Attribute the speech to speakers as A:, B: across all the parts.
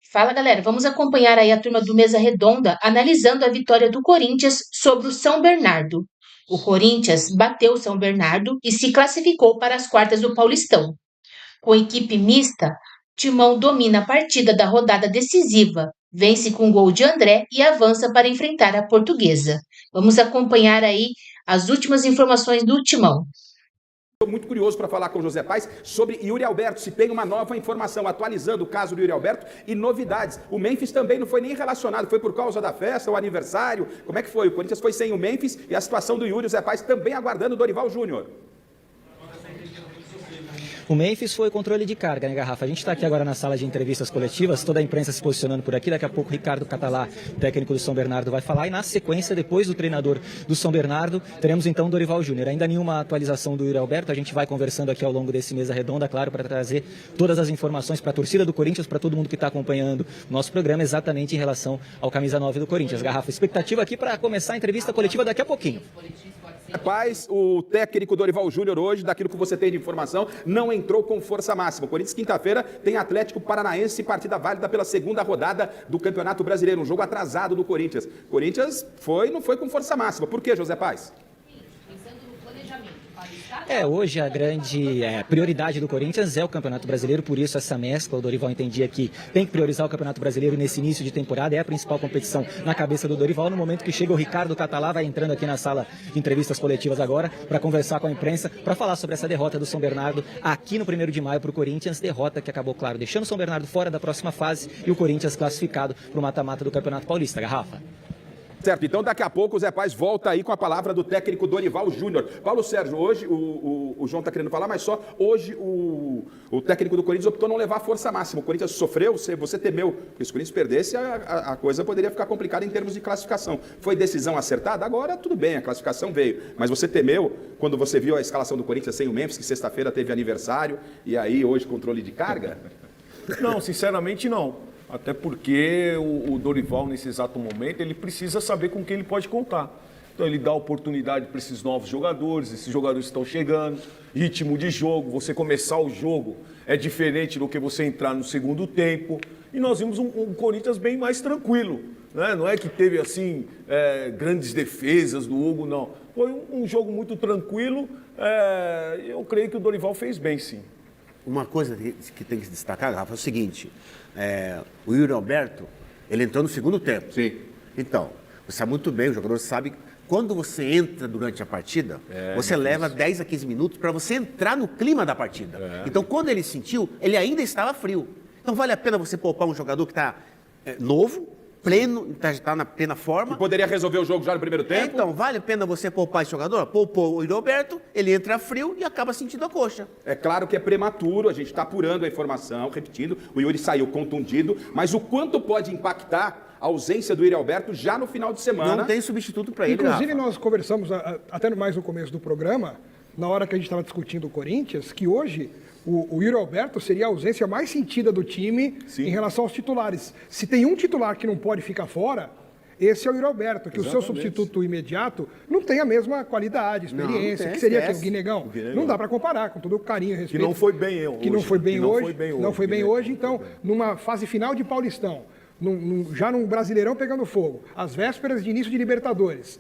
A: Fala, galera, vamos acompanhar aí a turma do Mesa Redonda analisando a vitória do Corinthians sobre o São Bernardo. O Corinthians bateu o São Bernardo e se classificou para as quartas do Paulistão. Com equipe mista, Timão domina a partida da rodada decisiva, vence com gol de André e avança para enfrentar a Portuguesa. Vamos acompanhar aí as últimas informações do Timão.
B: Estou muito curioso para falar com o José Paes sobre Yuri Alberto, se tem uma nova informação atualizando o caso do Yuri Alberto e novidades. O Memphis também não foi nem relacionado, foi por causa da festa, o aniversário. Como é que foi? O Corinthians foi sem o Memphis e a situação do Yuri, o José Paes também aguardando o Dorival Júnior.
C: O Memphis foi controle de carga, né, Garrafa? A gente está aqui agora na sala de entrevistas coletivas, toda a imprensa se posicionando por aqui. Daqui a pouco o Ricardo Catalá, técnico do São Bernardo, vai falar. E na sequência, depois do treinador do São Bernardo, teremos então o Dorival Júnior. Ainda nenhuma atualização do Yuri Alberto. A gente vai conversando aqui ao longo desse Mesa Redonda, claro, para trazer todas as informações para a torcida do Corinthians, para todo mundo que está acompanhando o nosso programa, exatamente em relação ao camisa 9 do Corinthians. Garrafa, expectativa aqui para começar a entrevista coletiva daqui a pouquinho.
B: Rapaz, o técnico Dorival Júnior hoje, daquilo que você tem de informação, não entrou com força máxima. O Corinthians, quinta-feira, tem Atlético Paranaense, partida válida pela segunda rodada do Campeonato Brasileiro, um jogo atrasado do Corinthians. Corinthians não foi com força máxima. Por quê, José Paes?
C: Hoje a grande prioridade do Corinthians é o Campeonato Brasileiro, por isso essa mescla. O Dorival entendia que tem que priorizar o Campeonato Brasileiro nesse início de temporada, é a principal competição na cabeça do Dorival. No momento que chega o Ricardo Catalá, vai entrando aqui na sala de entrevistas coletivas agora, para conversar com a imprensa, para falar sobre essa derrota do São Bernardo aqui no 1º de maio para o Corinthians, derrota que acabou, claro, deixando o São Bernardo fora da próxima fase e o Corinthians classificado para o mata-mata do Campeonato Paulista. Garrafa.
B: Certo, então daqui a pouco o Zé Paes volta aí com a palavra do técnico Dorival Júnior. Paulo Sérgio, hoje o João está querendo falar, mas só hoje o técnico do Corinthians optou não levar a força máxima. O Corinthians sofreu, você temeu, porque se o Corinthians perdesse, a coisa poderia ficar complicada em termos de classificação. Foi decisão acertada? Agora tudo bem, a classificação veio. Mas você temeu quando você viu a escalação do Corinthians sem o Memphis, que sexta-feira teve aniversário, e aí hoje controle de carga?
D: Não, sinceramente não. Até porque o Dorival, nesse exato momento, ele precisa saber com quem ele pode contar. Então, ele dá oportunidade para esses novos jogadores, esses jogadores estão chegando, ritmo de jogo, você começar o jogo é diferente do que você entrar no segundo tempo. E nós vimos um Corinthians bem mais tranquilo, né? Não é que teve, assim, grandes defesas do Hugo, não. Foi um jogo muito tranquilo, eu creio que o Dorival fez bem, sim.
E: Uma coisa que tem que se destacar, Rafa, é o seguinte, o Yuri Alberto, ele entrou no segundo tempo.
B: Sim.
E: Então, você sabe muito bem, o jogador sabe, quando você entra durante a partida, você leva 10 a 15 minutos para você entrar no clima da partida. Então, quando ele sentiu, ele ainda estava frio. Então, vale a pena você poupar um jogador que está novo, pleno, está na plena forma.
B: E poderia resolver o jogo já no primeiro tempo?
E: Então, vale a pena você poupar esse jogador? Poupou o Yuri Alberto, ele entra frio e acaba sentindo a coxa.
B: É claro que é prematuro, a gente está apurando a informação, repetindo, o Yuri saiu contundido, mas o quanto pode impactar a ausência do Yuri Alberto já no final de semana?
E: Não tem substituto para ele,
F: Inclusive,
E: Rafa.
F: nós conversamos até mais no começo do programa, na hora que a gente estava discutindo o Corinthians, que hoje o Yuri Alberto seria a ausência mais sentida do time em relação aos titulares. Se tem um titular que não pode ficar fora, esse é o Yuri Alberto, que o seu substituto imediato não tem a mesma qualidade, experiência,
E: não tem,
F: que seria
E: esquece.
F: o Guinegão. Não dá para comparar, com todo o carinho e respeito.
D: Que não foi bem hoje.
F: Que não foi bem hoje. Não foi bem
D: Guinegão.
F: hoje, então, numa fase final de Paulistão, já num Brasileirão pegando fogo, às vésperas de início de Libertadores.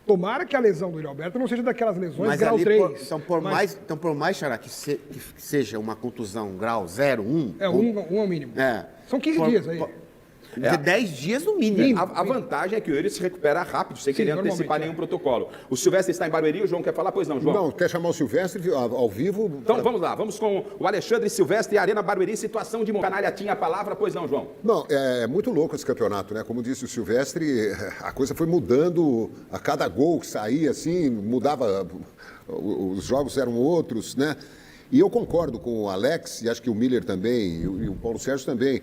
F: Tomara que a lesão do Yuri Alberto não seja daquelas lesões
E: Mas
F: grau
E: ali,
F: 3.
E: por mais, Xará, que seja uma contusão grau 0, 1...
F: Um é o mínimo. São 15 dias aí.
E: 10 dias no mínimo.
B: A vantagem é que o Yuri se recupera rápido, sem querer antecipar nenhum protocolo. O Silvestre está em Barueri, o João quer falar? Pois não, João?
G: Não, quer chamar o Silvestre ao vivo?
B: Então vamos lá, vamos com o Alexandre Silvestre, Arena Barueri, situação de Canalha tinha a palavra, pois não, João?
G: Não, é muito louco esse campeonato, né? Como disse o Silvestre, a coisa foi mudando, a cada gol que saía, assim, mudava, os jogos eram outros, né? E eu concordo com o Alex, e acho que o Miller também, e o Paulo Sérgio também,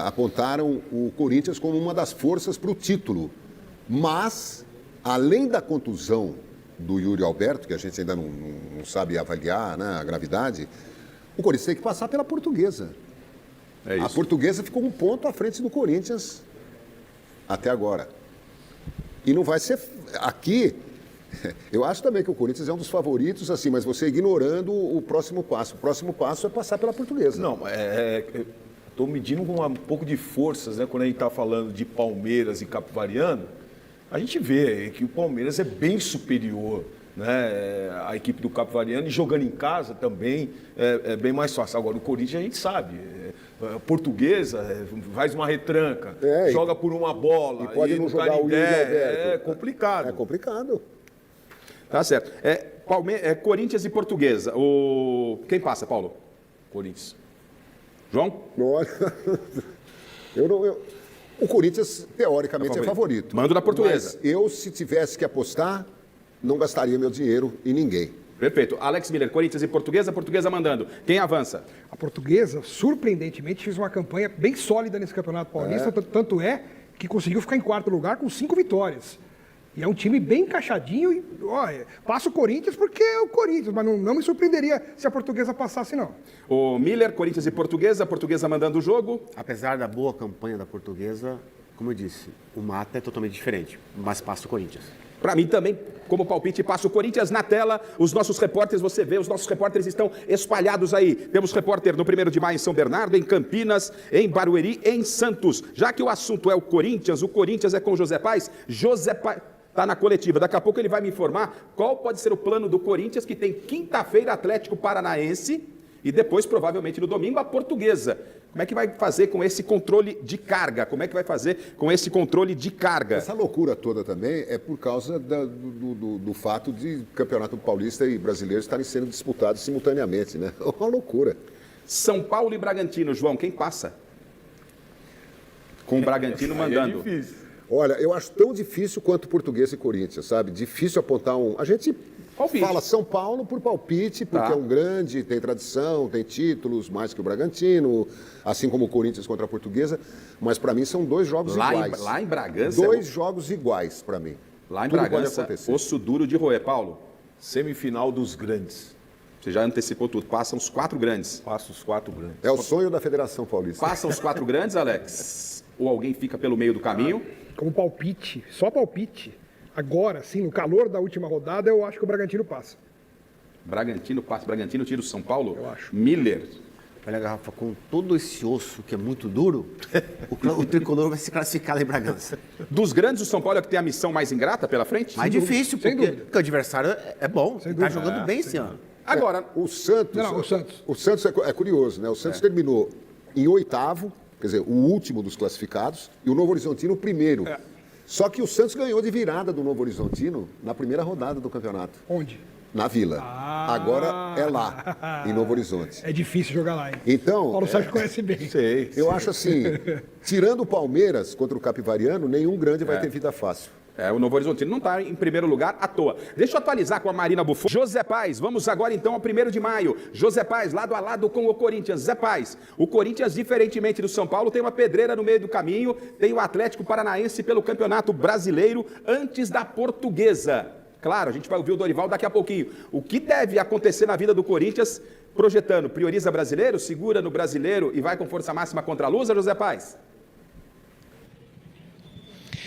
G: apontaram o Corinthians como uma das forças para o título. Mas, além da contusão do Yuri Alberto, que a gente ainda não sabe avaliar, né, a gravidade, o Corinthians tem que passar pela Portuguesa.
B: É isso.
G: A Portuguesa ficou um ponto à frente do Corinthians até agora. E não vai ser aqui. Eu acho também que o Corinthians é um dos favoritos, assim, mas você ignorando o próximo passo. O próximo passo é passar pela Portuguesa.
D: Não, estou medindo com um pouco de forças, né? Quando a gente está falando de Palmeiras e Capivariano, a gente vê que o Palmeiras é bem superior, né, a equipe do Capivariano, e jogando em casa também é bem mais fácil. Agora, o Corinthians a gente sabe, Portuguesa, faz uma retranca, joga por uma bola,
G: e pode não jogar o Yuri Alberto.
D: É complicado.
G: É complicado.
B: Tá certo. Corinthians e Portuguesa. Quem passa, Paulo? Corinthians. João?
G: Olha, o Corinthians, teoricamente, é favorito.
B: Mando da Portuguesa.
G: Mas eu, se tivesse que apostar, não gastaria meu dinheiro em ninguém.
B: Perfeito. Alex Miller, Corinthians e Portuguesa, Portuguesa mandando. Quem avança?
F: A Portuguesa, surpreendentemente, fez uma campanha bem sólida nesse Campeonato Paulista, tanto é que conseguiu ficar em quarto lugar com 5 vitórias. E é um time bem encaixadinho e, olha, passa o Corinthians porque é o Corinthians, mas não me surpreenderia se a Portuguesa passasse, não.
B: O Miller, Corinthians e Portuguesa, Portuguesa mandando o jogo.
E: Apesar da boa campanha da Portuguesa, como eu disse, o mata é totalmente diferente, mas passa o Corinthians.
B: Para mim também, como palpite, passa o Corinthians na tela. Os nossos repórteres, você vê, os nossos repórteres estão espalhados aí. Temos repórter no 1º de maio em São Bernardo, em Campinas, em Barueri, em Santos. Já que o assunto é o Corinthians é com o José Paes. José Paes está na coletiva. Daqui a pouco ele vai me informar qual pode ser o plano do Corinthians, que tem quinta-feira Atlético Paranaense e depois, provavelmente, no domingo, a Portuguesa. Como é que vai fazer com esse controle de carga?
G: Essa loucura toda também é por causa do fato de Campeonato Paulista e Brasileiro estarem sendo disputados simultaneamente, né? É uma loucura.
B: São Paulo e Bragantino, João, quem passa? Com o Bragantino mandando.
D: É difícil.
G: Olha, eu acho tão difícil quanto Portuguesa e Corinthians, sabe? Difícil apontar um... A gente fala São Paulo por palpite, porque é um grande, tem tradição, tem títulos, mais que o Bragantino, assim como o Corinthians contra a Portuguesa, mas para mim são 2 jogos iguais.
B: Lá em Bragança...
G: 2 jogos iguais para mim.
B: Lá em
G: Tudo
B: Bragança, osso duro de roer, Paulo.
D: Semifinal dos grandes.
B: Você já antecipou tudo, passam os 4 grandes.
D: Passa os 4 grandes.
G: É o sonho da Federação Paulista.
B: Passam os 4 grandes, Alex? Ou alguém fica pelo meio do caminho?
F: Como palpite, só palpite. Agora, sim, no calor da última rodada, eu acho que o Bragantino passa.
B: Bragantino passa. Bragantino tira o São Paulo?
F: Eu acho.
B: Miller.
E: Olha, Garrafa, com todo esse osso que é muito duro, o tricolor vai se classificar lá em Bragança.
B: Dos grandes, o São Paulo é que tem a missão mais ingrata pela frente?
E: Mais difícil, porque o adversário é bom, está jogando bem esse ano.
B: Agora,
G: o Santos...
F: Não, o Santos.
G: O Santos é curioso, né? O Santos terminou em 8º, quer dizer, o último dos classificados, e o Novo Horizontino o primeiro. Só que o Santos ganhou de virada do Novo Horizontino na primeira rodada do campeonato.
F: Onde?
G: Na Vila. Agora é lá, em Novo Horizonte.
F: É difícil jogar lá, hein?
G: Então,
F: Paulo Sérgio conhece bem.
G: eu acho assim, tirando o Palmeiras contra o Capivariano, nenhum grande vai ter vida fácil.
B: o Novo Horizontino não está em primeiro lugar à toa. Deixa eu atualizar com a Marina Buffon. José Paes, vamos agora então ao 1º de maio. José Paes, lado a lado com o Corinthians. Zé Paes, o Corinthians, diferentemente do São Paulo, tem uma pedreira no meio do caminho, tem o Atlético Paranaense pelo Campeonato Brasileiro antes da Portuguesa. Claro, a gente vai ouvir o Dorival daqui a pouquinho. O que deve acontecer na vida do Corinthians, projetando? Prioriza brasileiro, segura no brasileiro e vai com força máxima contra a Lusa, José Paes?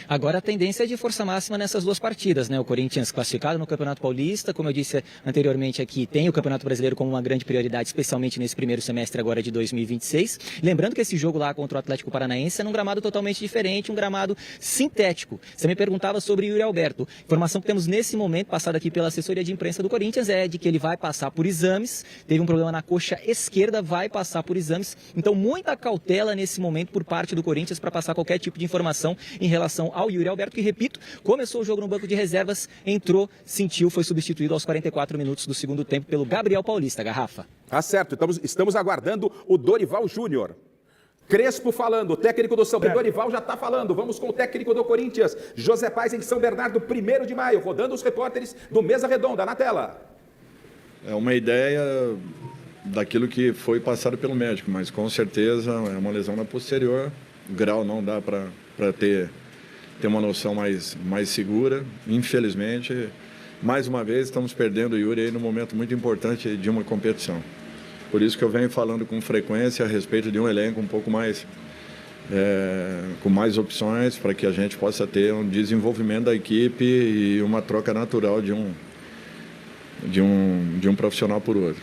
C: Agora a tendência é de força máxima nessas 2 partidas, né? O Corinthians classificado no Campeonato Paulista, como eu disse anteriormente aqui, tem o Campeonato Brasileiro como uma grande prioridade, especialmente nesse primeiro semestre agora de 2026. Lembrando que esse jogo lá contra o Atlético Paranaense é num gramado totalmente diferente, um gramado sintético. Você me perguntava sobre Yuri Alberto. Informação que temos nesse momento, passada aqui pela assessoria de imprensa do Corinthians, é de que ele vai passar por exames, teve um problema na coxa esquerda, vai passar por exames. Então, muita cautela nesse momento por parte do Corinthians para passar qualquer tipo de informação em relação ao Yuri Alberto, que, repito, começou o jogo no banco de reservas, entrou, sentiu, foi substituído aos 44 minutos do segundo tempo pelo Gabriel Paulista. Garrafa.
B: Tá certo, estamos aguardando o Dorival Júnior. Crespo falando, o técnico do São Paulo. Dorival já está falando, vamos com o técnico do Corinthians, José Paes em São Bernardo, 1º de maio, rodando os repórteres do Mesa Redonda, na tela.
H: É uma ideia daquilo que foi passado pelo médico, mas com certeza é uma lesão na posterior, o grau não dá para ter uma noção mais segura. Infelizmente, mais uma vez, estamos perdendo o Yuri aí num momento muito importante de uma competição. Por isso que eu venho falando com frequência a respeito de um elenco um pouco mais, com mais opções, para que a gente possa ter um desenvolvimento da equipe e uma troca natural de um profissional por outro.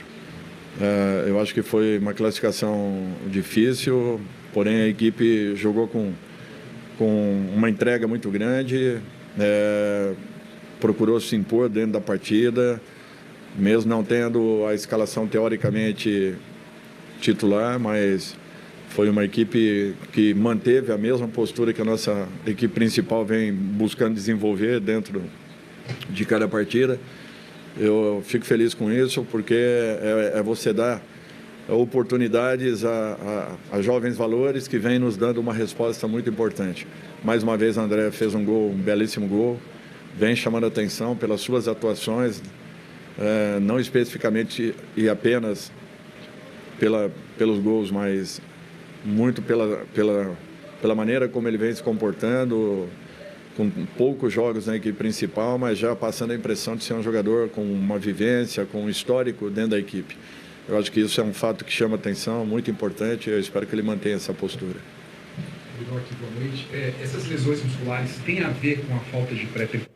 H: Eu acho que foi uma classificação difícil, Porém, a equipe jogou com uma entrega muito grande, procurou se impor dentro da partida, mesmo não tendo a escalação teoricamente titular, mas foi uma equipe que manteve a mesma postura que a nossa equipe principal vem buscando desenvolver dentro de cada partida. Eu fico feliz com isso, porque é você dar oportunidades a jovens valores que vêm nos dando uma resposta muito importante. Mais uma vez, André fez um gol, um belíssimo gol, vem chamando a atenção pelas suas atuações, não especificamente e apenas pelos gols, mas muito pela maneira como ele vem se comportando, com poucos jogos na equipe principal, mas já passando a impressão de ser um jogador com uma vivência, com um histórico dentro da equipe. Eu acho que isso é um fato que chama atenção, muito importante, e eu espero que ele mantenha essa postura.
I: Aqui, boa noite. Essas lesões musculares têm a ver com a falta de pré-temporada?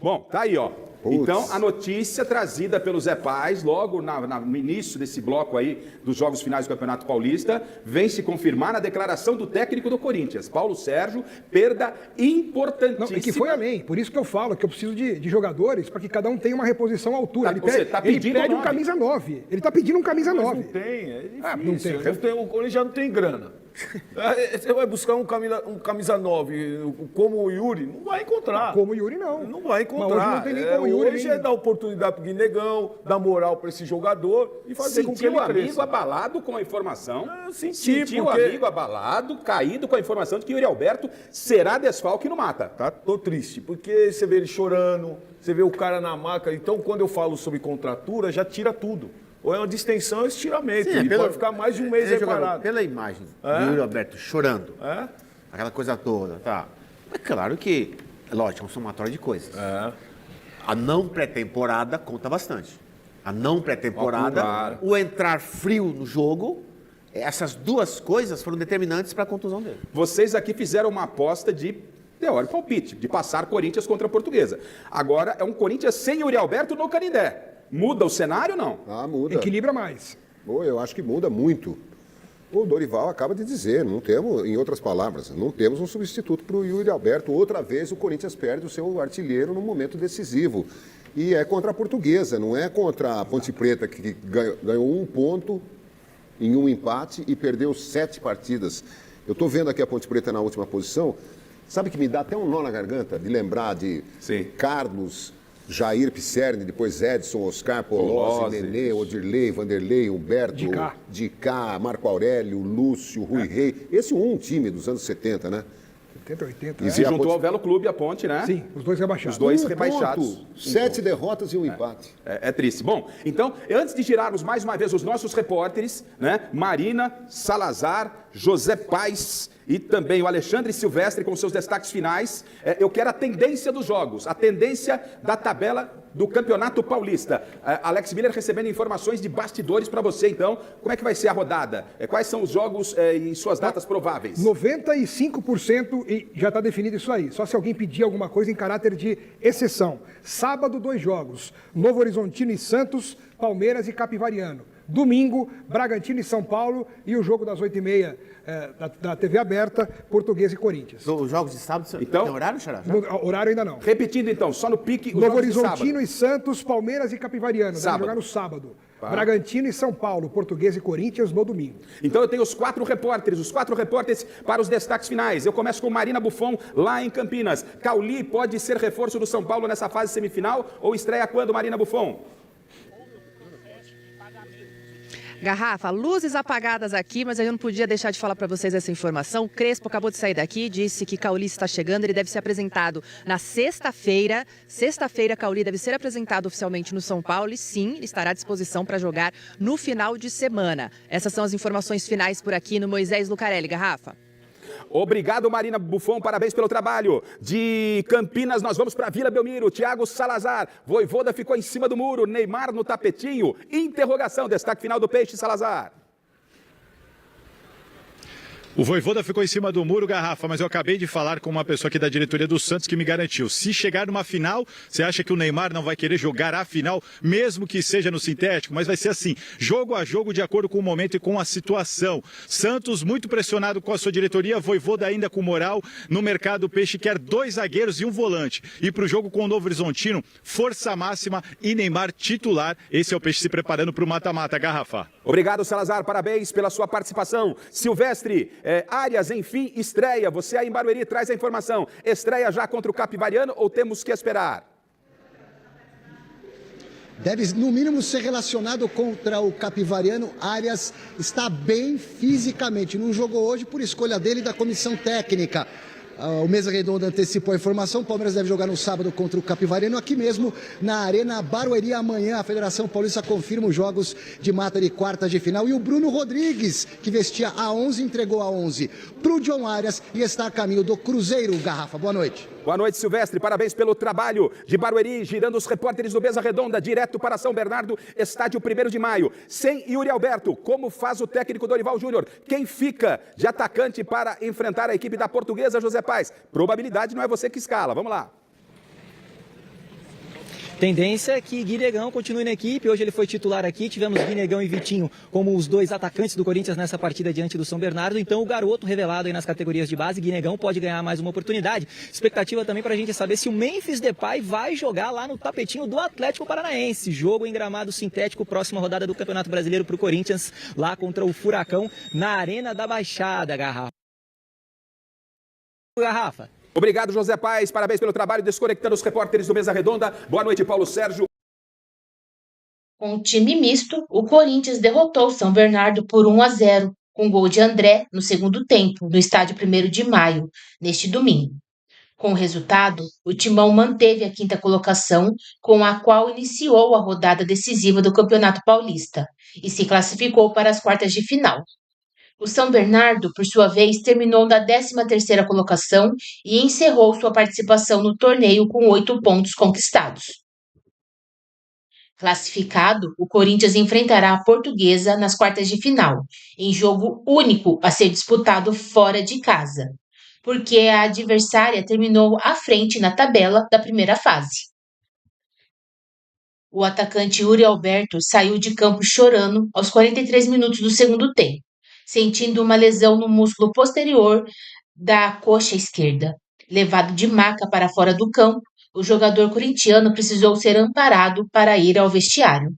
B: Bom, tá aí, ó.
G: Putz.
B: Então, a notícia trazida pelo Zé Paz, logo no início desse bloco aí dos Jogos Finais do Campeonato Paulista, vem se confirmar na declaração do técnico do Corinthians, Paulo Sérgio, perda importantíssima.
F: Não, e que foi além, por isso que eu falo que eu preciso de jogadores para que cada um tenha uma reposição à altura. Ele pede um camisa 9. Ele está pedindo um camisa 9.
D: Não tem, é
F: difícil.
D: Não tem. O Corinthians já não tem grana. Você vai buscar um camisa 9 como o Yuri, não vai encontrar.
F: Como o Yuri, não.
D: Não vai encontrar.
F: Mas hoje não tem nem como o Yuri.
D: Hoje é dar oportunidade para o Guinegão, dar moral para esse jogador e fazer com que ele cresça.
B: Sentiu o amigo abalado com a informação. Sentiu
D: porque...
B: o amigo abalado, caído com a informação de que o Yuri Alberto será desfalque no Mata.
D: Tá? Tô triste, porque você vê ele chorando, você vê o cara na maca. Então, quando eu falo sobre contratura, já tira tudo. Ou é uma distensão ou é estiramento. Sim, ele pode ficar mais de um mês aí parado.
E: Pela imagem do Yuri Alberto chorando, aquela coisa toda, tá? É claro que, lógico, é um somatório de coisas. A não pré-temporada conta bastante. A não pré-temporada, o entrar frio no jogo, essas duas coisas foram determinantes para a contusão dele.
B: Vocês aqui fizeram uma aposta de teórico palpite, de passar Corinthians contra a Portuguesa. Agora é um Corinthians sem Yuri Alberto no Canindé. Muda o cenário ou não?
G: Ah, muda.
F: Equilibra mais.
G: Eu acho que muda muito. O Dorival acaba de dizer, não temos, em outras palavras, não temos um substituto para o Yuri Alberto. Outra vez o Corinthians perde o seu artilheiro no momento decisivo. E é contra a Portuguesa, não é contra a Ponte Preta, que ganhou 1 ponto em um empate e perdeu 7 partidas. Eu estou vendo aqui a Ponte Preta na última posição. Sabe que me dá até um nó na garganta de lembrar de Carlos, Jair Pisserni, depois Edson, Oscar, Polozzi, Nenê, Odirley, Vanderlei, Humberto, Dicá, Marco Aurélio, Lúcio, Rui Rei. Esse time dos anos 70, né?
F: 70, 80.
B: E se juntou ao Velo Clube, a Ponte, né?
F: Sim, os dois rebaixados.
B: Os dois rebaixados.
G: 7 derrotas e um empate.
B: É triste. Bom, então, antes de girarmos mais uma vez os nossos repórteres, né? Marina, Salazar, José Paz e também o Alexandre Silvestre com seus destaques finais. Eu quero a tendência dos jogos, a tendência da tabela do Campeonato Paulista. Alex Miller recebendo informações de bastidores para você, então. Como é que vai ser a rodada? Quais são os jogos e suas datas prováveis?
F: 95% e já está definido isso aí. Só se alguém pedir alguma coisa em caráter de exceção. Sábado, 2 jogos. Novo Horizontino e Santos, Palmeiras e Capivariano. Domingo, Bragantino e São Paulo e o jogo das 8h30 da TV aberta, Portuguesa e Corinthians.
E: Os jogos de sábado,
B: então,
E: tem horário, Xará?
F: Horário ainda não.
B: Repetindo então, só no pique os
F: Novo
B: jogos de sábado.
F: Horizontino e Santos, Palmeiras e Capivariano. Devem jogar no sábado. Bragantino e São Paulo, Portuguesa e Corinthians no domingo.
B: Então eu tenho os 4 repórteres para os destaques finais. Eu começo com Marina Buffon, lá em Campinas. Cauli pode ser reforço do São Paulo nessa fase semifinal ou estreia quando, Marina Buffon?
J: Garrafa, luzes apagadas aqui, mas eu não podia deixar de falar para vocês essa informação. O Crespo acabou de sair daqui, disse que Cauli está chegando, ele deve ser apresentado na sexta-feira. Sexta-feira, Cauli deve ser apresentado oficialmente no São Paulo e sim, ele estará à disposição para jogar no final de semana. Essas são as informações finais por aqui no Moisés Lucarelli. Garrafa.
B: Obrigado, Marina Buffon, parabéns pelo trabalho. De Campinas, nós vamos para Vila Belmiro. Thiago Salazar, Vojvoda ficou em cima do muro. Neymar no tapetinho. Interrogação, destaque final do Peixe, Salazar.
K: O Vojvoda ficou em cima do muro, Garrafa, mas eu acabei de falar com uma pessoa aqui da diretoria do Santos que me garantiu. Se chegar numa final, você acha que o Neymar não vai querer jogar a final, mesmo que seja no sintético? Mas vai ser assim, jogo a jogo, de acordo com o momento e com a situação. Santos muito pressionado com a sua diretoria, Vojvoda ainda com moral. No mercado, o Peixe quer 2 zagueiros e um volante. E para o jogo com o Novo Horizontino, força máxima e Neymar titular. Esse é o Peixe se preparando para o mata-mata, Garrafa.
B: Obrigado, Salazar. Parabéns pela sua participação. Silvestre, Arias, enfim, estreia. Você aí em Barueri traz a informação. Estreia já contra o Capivariano ou temos que esperar?
L: Deve, no mínimo, ser relacionado contra o Capivariano. Arias está bem fisicamente. Não jogou hoje por escolha dele e da comissão técnica. O Mesa Redonda antecipou a informação. O Palmeiras deve jogar no sábado contra o Capivariano, aqui mesmo na Arena Barueri. Amanhã a Federação Paulista confirma os jogos de mata de quartas de final. E o Bruno Rodrigues, que vestia a 11, entregou a 11 para o John Arias e está a caminho do Cruzeiro. Garrafa, boa noite.
B: Boa noite, Silvestre. Parabéns pelo trabalho de Barueri, girando os repórteres do Mesa Redonda, direto para São Bernardo, estádio 1º de maio. Sem Yuri Alberto, como faz o técnico Dorival Júnior? Quem fica de atacante para enfrentar a equipe da Portuguesa, José Paz? Probabilidade não é você que escala. Vamos lá.
C: Tendência é que Guinegão continue na equipe. Hoje ele foi titular aqui. Tivemos Guinegão e Vitinho como os 2 atacantes do Corinthians nessa partida diante do São Bernardo. Então o garoto revelado aí nas categorias de base, Guinegão, pode ganhar mais uma oportunidade. Expectativa também para a gente saber se o Memphis Depay vai jogar lá no tapetinho do Atlético Paranaense. Jogo em gramado sintético, próxima rodada do Campeonato Brasileiro para o Corinthians, lá contra o Furacão, na Arena da Baixada, Garrafa.
B: Obrigado, José Paz. Parabéns pelo trabalho desconectando os repórteres do Mesa Redonda. Boa noite, Paulo Sérgio.
A: Com um time misto, o Corinthians derrotou o São Bernardo por 1-0, com gol de André no segundo tempo, no estádio 1º de maio, neste domingo. Com o resultado, o Timão manteve a 5ª colocação, com a qual iniciou a rodada decisiva do Campeonato Paulista, e se classificou para as quartas de final. O São Bernardo, por sua vez, terminou na 13ª colocação e encerrou sua participação no torneio com 8 pontos conquistados. Classificado, o Corinthians enfrentará a Portuguesa nas quartas de final, em jogo único a ser disputado fora de casa, porque a adversária terminou à frente na tabela da primeira fase. O atacante Yuri Alberto saiu de campo chorando aos 43 minutos do segundo tempo, sentindo uma lesão no músculo posterior da coxa esquerda. Levado de maca para fora do campo, o jogador corintiano precisou ser amparado para ir ao vestiário.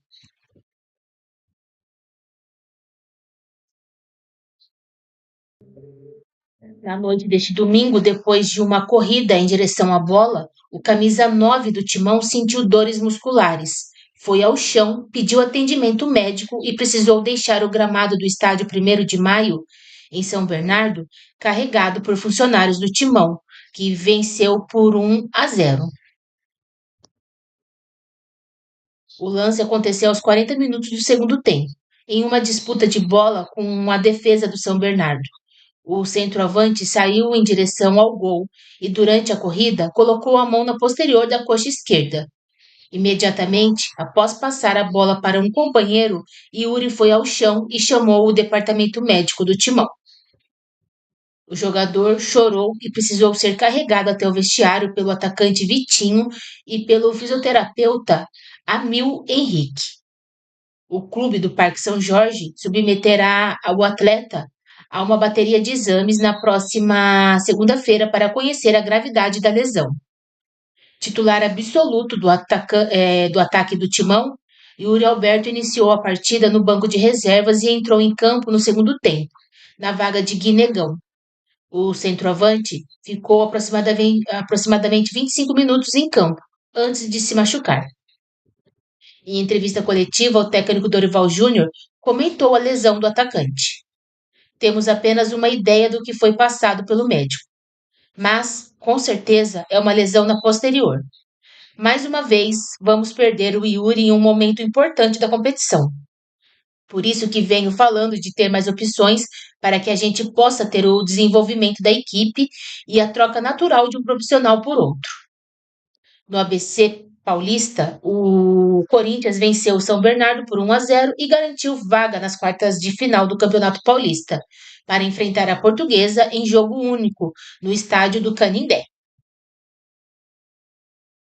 A: Na noite deste domingo, depois de uma corrida em direção à bola, o camisa 9 do Timão sentiu dores musculares. Foi ao chão, pediu atendimento médico e precisou deixar o gramado do estádio 1º de maio, em São Bernardo, carregado por funcionários do Timão, que venceu por 1-0. O lance aconteceu aos 40 minutos do segundo tempo, em uma disputa de bola com a defesa do São Bernardo. O centroavante saiu em direção ao gol e, durante a corrida, colocou a mão na posterior da coxa esquerda. Imediatamente, após passar a bola para um companheiro, Yuri foi ao chão e chamou o departamento médico do Timão. O jogador chorou e precisou ser carregado até o vestiário pelo atacante Vitinho e pelo fisioterapeuta Amil Henrique. O clube do Parque São Jorge submeterá o atleta a uma bateria de exames na próxima segunda-feira para conhecer a gravidade da lesão. Titular absoluto do ataque do Timão, Yuri Alberto iniciou a partida no banco de reservas e entrou em campo no segundo tempo, na vaga de Guinegão. O centroavante ficou aproximadamente 25 minutos em campo, antes de se machucar. Em entrevista coletiva, o técnico Dorival Júnior comentou a lesão do atacante. Temos apenas uma ideia do que foi passado pelo médico, mas, com certeza, é uma lesão na posterior. Mais uma vez, vamos perder o Yuri em um momento importante da competição. Por isso que venho falando de ter mais opções para que a gente possa ter o desenvolvimento da equipe e a troca natural de um profissional por outro. No ABC Paulista, o Corinthians venceu o São Bernardo por 1-0 e garantiu vaga nas quartas de final do Campeonato Paulista, para enfrentar a Portuguesa em jogo único, no estádio do Canindé.